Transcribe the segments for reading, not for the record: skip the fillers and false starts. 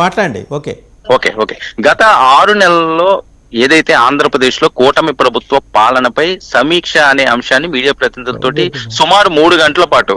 మాట్లాడండి. Okay okay okay గత 6 నెలల్లో ఏదైతే ఆంధ్రప్రదేశ్ లో కూటమి ప్రభుత్వ పాలనపై సమీక్ష అనే అంశాన్ని మీడియా ప్రతినిధులతోటి సుమారు 3 గంటల పాటు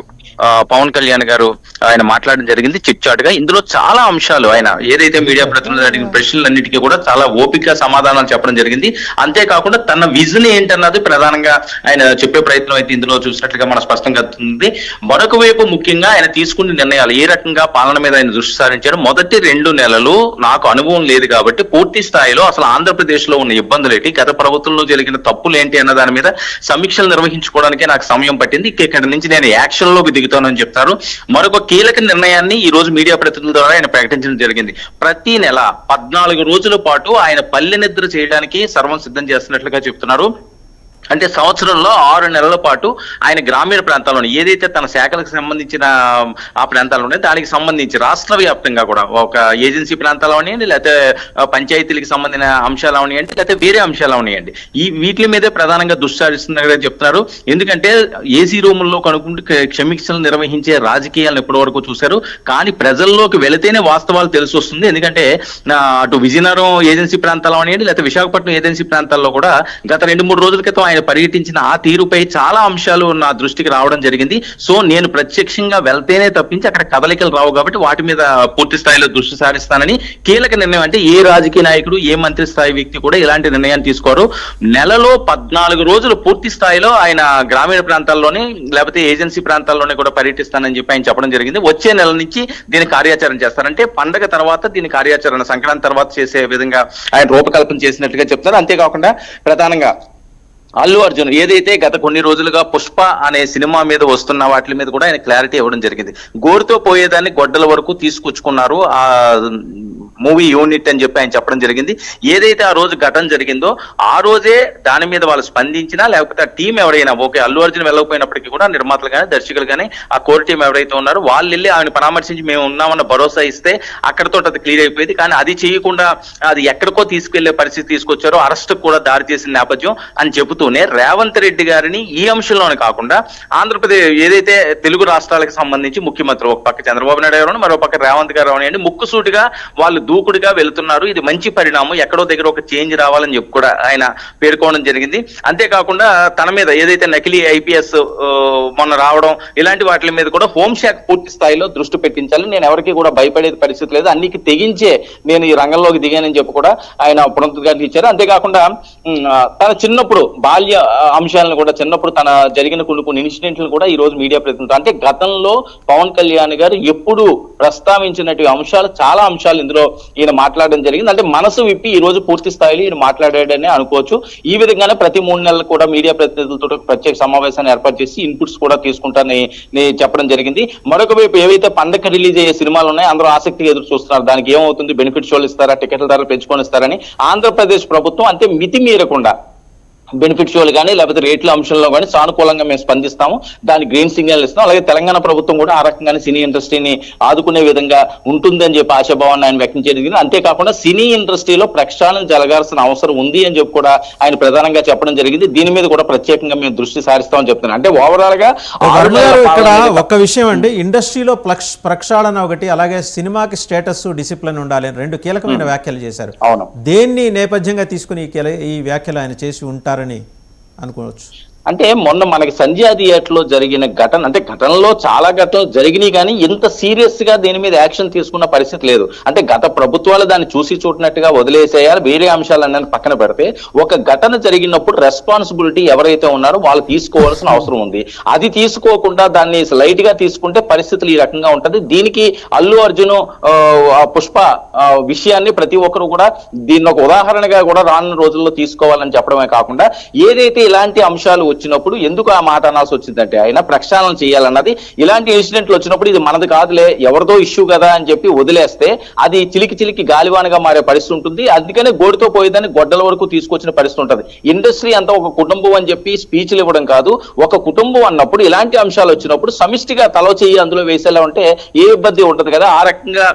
పవన్ కళ్యాణ్ గారు ఆయన మాట్లాడడం జరిగింది చిట్ చాట్ గా. ఇందులో చాలా అంశాలు ఆయన ఏదైతే మీడియా ప్రతినిధులు అడిగిన ప్రశ్నలన్నిటికీ కూడా చాలా ఓపిక సమాధానాలు చెప్పడం జరిగింది. అంతేకాకుండా తన విజన్ ఏంటన్నది ప్రధానంగా ఆయన చెప్పే ప్రయత్నం అయితే ఇందులో చూసినట్లుగా మన స్పష్టంగా ఉంది. మరొక వైపు ముఖ్యంగా ఆయన తీసుకున్న నిర్ణయాలు ఏ రకంగా పాలన మీద ఆయన దృష్టి సారించారు. మొదటి 2 నెలలు నాకు అనుభవం లేదు కాబట్టి పూర్తి స్థాయిలో అసలు ఆంధ్రప్రదేశ్ లో ఉన్న ఇబ్బందులు ఏంటి, గత ప్రభుత్వంలో జరిగిన తప్పులు ఏంటి అన్న దాని మీద సమీక్షలు నిర్వహించుకోవడానికే నాకు సమయం పట్టింది. ఇక్కడ నుంచి నేను యాక్షన్ లోకి దిగుతానని చెప్తారు. మరొక కీలక నిర్ణయాన్ని ఈ రోజు మీడియా ప్రతినిధుల ద్వారా ఆయన ప్రకటించడం జరిగింది. ప్రతి నెల 14 రోజుల పాటు ఆయన పల్లె నిద్ర చేయడానికి సర్వం సిద్ధం చేస్తున్నట్లుగా చెప్తున్నారు. అంటే సంవత్సరంలో 6 నెలల పాటు ఆయన గ్రామీణ ప్రాంతాల్లో ఏదైతే తన శాఖలకు సంబంధించిన ఆ ప్రాంతాలు ఉన్నాయో దానికి సంబంధించి రాష్ట్ర వ్యాప్తంగా కూడా ఒక ఏజెన్సీ ప్రాంతాలు ఉన్నాయండి, లేకపోతే పంచాయతీలకు సంబంధించిన అంశాలు ఉన్నాయండి, లేకపోతే వేరే అంశాలు ఉన్నాయండి. ఈ వీటి మీదే ప్రధానంగా దుస్సారిస్తున్నట్టుగా చెప్తున్నారు. ఎందుకంటే ఏసీ రూముల్లో కనుక్కుంటూ క్షమిక్షలు నిర్వహించే రాజకీయాలను ఇప్పటి వరకు చూశారు. కానీ ప్రజల్లోకి వెళితేనే వాస్తవాలు తెలిసి వస్తుంది. ఎందుకంటే అటు విజయనగరం ఏజెన్సీ ప్రాంతాలు ఉన్నాయండి, లేకపోతే విశాఖపట్నం ఏజెన్సీ ప్రాంతాల్లో కూడా గత 2-3 రోజుల క్రితం ఆయన పర్యటించిన ఆ తీరుపై చాలా అంశాలు నా దృష్టికి రావడం జరిగింది. సో నేను ప్రత్యక్షంగా వెళ్తేనే తప్పించి అక్కడ కదలికలు రావు కాబట్టి వాటి మీద పూర్తి స్థాయిలో దృష్టి సారిస్తానని కీలక నిర్ణయం. అంటే ఏ రాజకీయ నాయకుడు ఏ మంత్రి స్థాయి వ్యక్తి కూడా ఇలాంటి నిర్ణయాన్ని తీసుకోరు. నెలలో 14 రోజులు పూర్తి స్థాయిలో ఆయన గ్రామీణ ప్రాంతాల్లోనే లేకపోతే ఏజెన్సీ ప్రాంతాల్లోనే కూడా పర్యటిస్తానని చెప్పి ఆయన చెప్పడం జరిగింది. వచ్చే నెల నుంచి దీని కార్యాచరణ చేస్తారంటే పండగ తర్వాత దీని కార్యాచరణ సంక్రాంతి తర్వాత చేసే విధంగా ఆయన రూపకల్పన చేసినట్లుగా చెప్తారు. అంతేకాకుండా ప్రధానంగా అల్లు అర్జున్ ఏదైతే గత కొన్ని రోజులుగా పుష్ప అనే సినిమా మీద వస్తున్న వాటి మీద కూడా ఆయన క్లారిటీ ఇవ్వడం జరిగింది. గోరుతో పోయేదాన్ని గొడ్డల వరకు తీసుకొచ్చుకున్నారు ఆ మూవీ యూనిట్ అని చెప్పి ఆయన చెప్పడం జరిగింది. ఏదైతే ఆ రోజు ఘటన జరిగిందో ఆ రోజే దాని మీద వాళ్ళు స్పందించినా లేకపోతే ఆ టీం ఎవరైనా ఓకే అల్లు అర్జున్ వెళ్ళకపోయినప్పటికీ కూడా నిర్మాతలు కానీ దర్శకులు కానీ ఆ కోర్ టీం ఎవరైతే ఉన్నారో వాళ్ళు వెళ్ళి ఆయన పరామర్శించి మేము ఉన్నామన్న భరోసా ఇస్తే అక్కడతో అది క్లియర్ అయిపోయింది. కానీ అది చేయకుండా అది ఎక్కడికో తీసుకెళ్లే పరిస్థితి తీసుకొచ్చారో, అరెస్ట్ కూడా దారి చేసిన నేపథ్యం అని చెబుతూనే రేవంత్ రెడ్డి గారిని ఈ అంశంలోనే కాకుండా ఆంధ్రప్రదేశ్ ఏదైతే తెలుగు రాష్ట్రాలకు సంబంధించి ముఖ్యమంత్రి ఒక పక్క చంద్రబాబు నాయుడు గారు మరో పక్క రేవంత్ గారు అవనండి ముక్కుసూటిగా వాళ్ళు దూకుడుగా వెళ్తున్నారు. ఇది మంచి పరిణామం, ఎక్కడో దగ్గర ఒక చేంజ్ రావాలని చెప్పి కూడా ఆయన పేర్కోవడం జరిగింది. అంతేకాకుండా తన మీద ఏదైతే నకిలీ ఐపీఎస్ మొన్న రావడం ఇలాంటి వాటి మీద కూడా హోంశాఖ పూర్తి స్థాయిలో దృష్టి పెట్టించాలి, నేను ఎవరికి కూడా భయపడే పరిస్థితి లేదు, అన్నికి తెగించే నేను ఈ రంగంలోకి దిగానని చెప్పి కూడా ఆయన పునరుద్ఘాటన ఇచ్చారు. అంతేకాకుండా తన చిన్నప్పుడు బాల్య అంశాలను కూడా చిన్నప్పుడు తన జరిగిన కొన్ని ఇన్సిడెంట్లు కూడా ఈ రోజు మీడియా ప్రతినిధులు అంటే గతంలో పవన్ కళ్యాణ్ గారు ఎప్పుడు ప్రస్తావించినటువంటి అంశాలు చాలా అంశాలు ఇందులో ఈయన మాట్లాడడం జరిగింది. అంటే మనసు విప్పి ఈ రోజు పూర్తి స్థాయిలో ఈయన మాట్లాడాడని అనుకోవచ్చు. ఈ విధంగానే ప్రతి 3 నెలలు కూడా మీడియా ప్రతినిధులతో ప్రత్యేక సమావేశాన్ని ఏర్పాటు చేసి ఇన్పుట్స్ కూడా తీసుకుంటానని చెప్పడం జరిగింది. మరొక వైపు ఏవైతే పండగ రిలీజ్ అయ్యే సినిమాలు ఉన్నాయో అందరూ ఆసక్తిగా ఎదురు చూస్తున్నారు. దానికి ఏమవుతుంది, బెనిఫిట్ షోలు ఇస్తారా, టికెట్ల ధరలు పెంచుకొని ఇస్తారని ఆంధ్రప్రదేశ్ ప్రభుత్వం అంతే మితి మీరకుండా బెనిఫిట్ షోలు కానీ లేకపోతే రేట్ల అంశంలో కానీ సానుకూలంగా మేము స్పందిస్తాము, దాని గ్రీన్ సిగ్నల్ ఇస్తాం. అలాగే తెలంగాణ ప్రభుత్వం కూడా ఆ రకంగానే సినీ ఇండస్ట్రీని ఆదుకునే విధంగా ఉంటుందని చెప్పి ఆశాభావాన్ని ఆయన వ్యక్తం చేయడం. అంతేకాకుండా సినీ ఇండస్ట్రీలో ప్రక్షాళన జరగాల్సిన అవసరం ఉంది అని చెప్పి కూడా ఆయన ప్రధానంగా చెప్పడం జరిగింది. దీని మీద కూడా ప్రత్యేకంగా మేము దృష్టి సారిస్తామని చెప్తున్నాం. అంటే ఓవరాల్ గా ఇక్కడ ఒక విషయం అండి, ఇండస్ట్రీలో ప్రక్షాళన ఒకటి, అలాగే సినిమాకి స్టేటస్ డిసిప్లిన్ ఉండాలి అని 2 కీలకమైన వ్యాఖ్యలు చేశారు. అవును, దేన్ని నేపథ్యంగా తీసుకుని ఈ వ్యాఖ్యలు ఆయన చేసి ఉంటారని అనుకోవచ్చు. అంటే మొన్న మనకి సంధ్యా థియేటర్లో జరిగిన ఘటన, అంటే ఘటనలో చాలా ఘటనలు జరిగినాయి కానీ ఇంత సీరియస్ గా దీని మీద యాక్షన్ తీసుకున్న పరిస్థితి లేదు. అంటే గత ప్రభుత్వాలు దాన్ని చూసి చూడనట్టుగా వదిలేసేయాలి, వేరే అంశాలన్నీ పక్కన పెడితే ఒక ఘటన జరిగినప్పుడు రెస్పాన్సిబిలిటీ ఎవరైతే ఉన్నారో వాళ్ళు తీసుకోవాల్సిన అవసరం ఉంది. అది తీసుకోకుండా దాన్ని లైట్ గా తీసుకుంటే పరిస్థితులు ఈ రకంగా ఉంటది. దీనికి అల్లు అర్జున్ పుష్ప విషయాన్ని ప్రతి ఒక్కరు కూడా దీన్ని ఒక ఉదాహరణగా కూడా రానున్న రోజుల్లో తీసుకోవాలని చెప్పడమే కాకుండా ఏదైతే ఇలాంటి అంశాలు వచ్చినప్పుడు ఎందుకు ఆ మాట అనాల్సి వచ్చిందంటే ఆయన ప్రక్షాళన చేయాలన్నది, ఇలాంటి ఇన్సిడెంట్లు వచ్చినప్పుడు ఇది మనది కాదులే ఎవరిదో ఇష్యూ కదా అని చెప్పి వదిలేస్తే అది చిలికి గాలివానగా మారే పరిస్థితి ఉంటుంది. అందుకనే గోడితో పోయేదాన్ని గొడ్డల వరకు తీసుకొచ్చిన పరిస్థితి ఉంటుంది. ఇండస్ట్రీ అంతా ఒక కుటుంబం అని చెప్పి స్పీచ్లు ఇవ్వడం కాదు, ఒక కుటుంబం అన్నప్పుడు ఇలాంటి అంశాలు వచ్చినప్పుడు సమిష్టిగా తలో చెయ్యి అందులో వేసేలా ఉంటే ఏ ఇబ్బంది ఉంటుంది కదా, ఆ రకంగా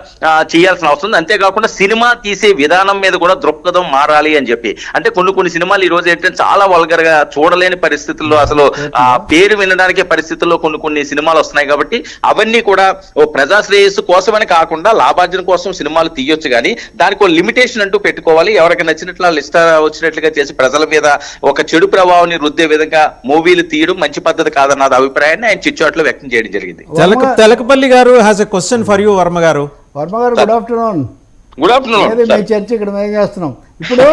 చేయాల్సిన అవసరం ఉంది. అంతేకాకుండా సినిమా తీసే విధానం మీద కూడా దృక్పథం మారాలి అని చెప్పి, అంటే కొన్ని సినిమాలు ఈ రోజు ఏంటంటే చాలా వల్గర్ గా చూడలేని పరిస్థితి పరిస్థితుల్లో అసలు ఆ పేరు వినడానికే పరిస్థితుల్లో కొన్ని సినిమాలు వస్తున్నాయి కాబట్టి అవన్నీ కూడా ఓ ప్రజా శ్రేయస్సు కోసమని కాకుండా లాభార్జన కోసం సినిమాలు తీయొచ్చు కానీ దానికి ఒక లిమిటేషన్ అంటూ పెట్టుకోవాలి. ఎవరికి నచ్చినట్లు వాళ్ళు ఇష్ట వచ్చినట్లుగా చేసి ప్రజల మీద ఒక చెడు ప్రభావాన్ని రుద్దే విధంగా మూవీలు తీయడం మంచి పద్ధతి కాదన్న అభిప్రాయాన్ని ఆయన చిట్చాట్లో వ్యక్తం చేయడం జరిగింది. Telakapalli garu has a question for you Varma garu. Varma garu good afternoon. Good afternoon. మీ చర్చ ఇక్కడ మేము చేస్తున్నాం. ఇప్పుడు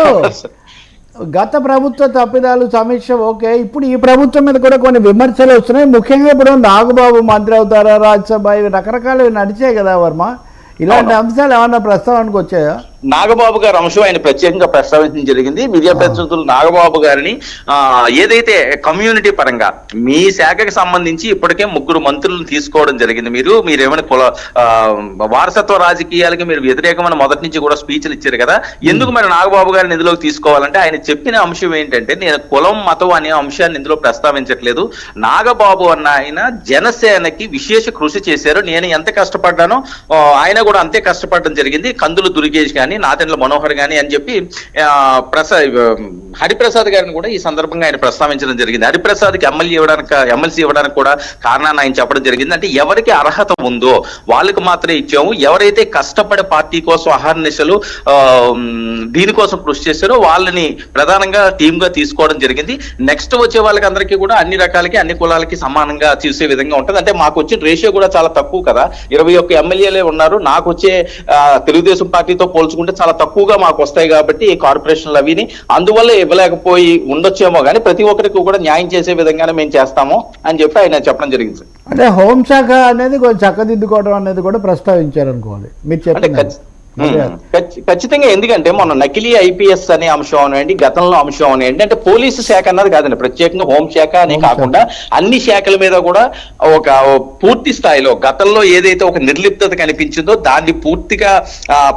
గత ప్రభుత్వ తప్పిదాలు సమీక్ష ఓకే, ఇప్పుడు ఈ ప్రభుత్వం మీద కూడా కొన్ని విమర్శలు వస్తున్నాయి. ముఖ్యంగా ఇప్పుడు నాగబాబు మంత్రి అవుతారా, రాజ్యసభ, ఇవి రకరకాలు నడిచాయి కదా వర్మ. ఇలాంటి అంశాలు ఏమన్నా ప్రస్తావనకు వచ్చాయా? నాగబాబు గారి అంశం ఆయన ప్రత్యేకంగా ప్రస్తావించడం జరిగింది. మీడియా ప్రతినిధులు నాగబాబు గారిని ఏదైతే కమ్యూనిటీ పరంగా మీ శాఖకి సంబంధించి ఇప్పటికే 3 మంత్రులను తీసుకోవడం జరిగింది. మీరేమైనా వారసత్వ రాజకీయాలకి మీరు వ్యతిరేకమైన మొదటి నుంచి కూడా స్పీచ్లు ఇచ్చారు కదా, ఎందుకు మరి నాగబాబు గారిని ఇందులోకి తీసుకోవాలంటే ఆయన చెప్పిన అంశం ఏంటంటే, నేను కులం మతం అనే అంశాన్ని ఇందులో ప్రస్తావించట్లేదు. నాగబాబు అన్న ఆయన జనసేనకి విశేష కృషి చేశారు. నేను ఎంత కష్టపడ్డానో ఆయన కూడా అంతే కష్టపడడం జరిగింది. కందులు దుర్గేష్ కానీ, నాదెండ్ల మనోహర్ గాని అని చెప్పి హరిప్రసాద్ గారిని కూడా ఈ సందర్భంగా ఆయన ప్రస్తావించడం జరిగింది. హరిప్రసాద్కి ఎమ్మెల్సీ ఇవ్వడానికి కూడా కారణాన్ని ఆయన చెప్పడం జరిగింది. అంటే ఎవరికి అర్హత ఉందో వాళ్ళకి మాత్రమే ఇచ్చాము, ఎవరైతే కష్టపడే పార్టీ కోసం అహర్నిశలు దీనికోసం కృషి చేశారో వాళ్ళని ప్రధానంగా టీమ్ గా తీసుకోవడం జరిగింది. నెక్స్ట్ వచ్చే వాళ్ళకి అందరికీ కూడా అన్ని రకాలకి అన్ని కులాలకి సమానంగా చూసే విధంగా ఉంటుంది. అంటే మాకు వచ్చిన రేషియో కూడా చాలా తక్కువ కదా, 21 ఎమ్మెల్యేలే ఉన్నారు. నాకు వచ్చే తెలుగుదేశం పార్టీతో పోల్చుకుంటే చాలా తక్కువగా మాకు వస్తాయి కాబట్టి ఈ కార్పొరేషన్లు అవిని అందువల్ల ఇవ్వలేకపోయి ఉండొచ్చేమో కానీ ప్రతి ఒక్కరికి కూడా న్యాయం చేసే విధంగానే మేము చేస్తాము అని చెప్పి ఆయన చెప్పడం జరిగింది. అంటే హోంశాఖ అనేది కొంచెం చక్కదిద్దుకోవడం అనేది కూడా ప్రస్తావించారు అనుకోవాలి మీరు చెప్పండి. ఖచ్చితంగా, ఎందుకంటే మొన్న నకిలీ ఐపీఎస్ అనే అంశం అనండి, గతంలో అంశం అనండి, అంటే పోలీసు శాఖ అన్నది కాదండి, ప్రత్యేకంగా హోంశాఖ అనే కాకుండా అన్ని శాఖల మీద కూడా ఒక పూర్తి స్థాయిలో గతంలో ఏదైతే ఒక నిర్లిప్తత కనిపించిందో దాన్ని పూర్తిగా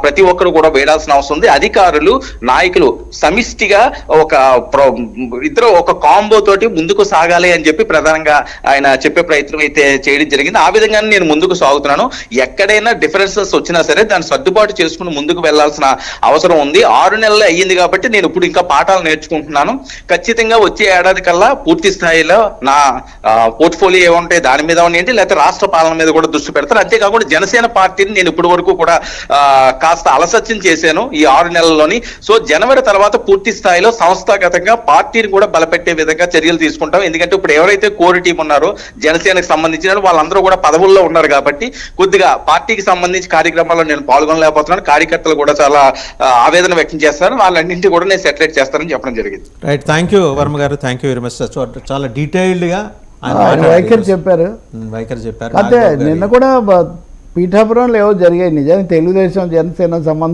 ప్రతి ఒక్కరు కూడా వేయాల్సిన అవసరం ఉంది. అధికారులు నాయకులు సమిష్టిగా ఇద్దరు ఒక కాంబో తోటి ముందుకు సాగాలి అని చెప్పి ప్రధానంగా ఆయన చెప్పే ప్రయత్నం అయితే చేయడం జరిగింది. ఆ విధంగానే నేను ముందుకు సాగుతున్నాను. ఎక్కడైనా డిఫరెన్సెస్ వచ్చినా సరే దాన్ని సర్దుబాటు చేసుకుని ముందుకు వెళ్లాల్సిన అవసరం ఉంది. 6 నెలలు అయ్యింది కాబట్టి నేను ఇప్పుడు ఇంకా పాఠాలు నేర్చుకుంటున్నాను. ఖచ్చితంగా వచ్చే ఏడాది కల్లా పూర్తి స్థాయిలో నా పోర్ట్ఫోలియో ఏముంటాయి దాని మీద ఏంటి, లేకపోతే రాష్ట్ర పాలన మీద కూడా దృష్టి పెడతాను. అంతేకాకుండా జనసేన పార్టీని నేను ఇప్పటి వరకు కూడా కాస్త అలసత్యం చేశాను ఈ 6 నెలల్లోని. సో జనవరి తర్వాత పూర్తి స్థాయిలో సంస్థాగతంగా పార్టీని కూడా బలపెట్టే విధంగా చర్యలు తీసుకుంటాం. ఎందుకంటే ఇప్పుడు ఎవరైతే కోర్ టీం ఉన్నారో జనసేనకు సంబంధించిన వాళ్ళందరూ కూడా పదవుల్లో ఉన్నారు కాబట్టి కొద్దిగా పార్టీకి సంబంధించి కార్యక్రమాల్లో నేను పాల్గొనలేకపోతున్నాను. కార్యకర్తలు కూడా చాలా ఆవేదన వ్యక్తం చేస్తారు. వాళ్ళన్నింటినీ కూడా నేను సెటిలైట్ చేస్తానని చెప్పడం జరిగింది. రైట్, థ్యాంక్ యూ వర్మ గారు, థ్యాంక్ యూ వెరీ మచ్. చాలా డీటెయిల్డ్ గా వైఖరి చెప్పారు. అంటే నిన్న కూడా పీఠాపురంలో ఏవో జరిగాయి. నిజానికి తెలుగుదేశం జనసేన సంబంధం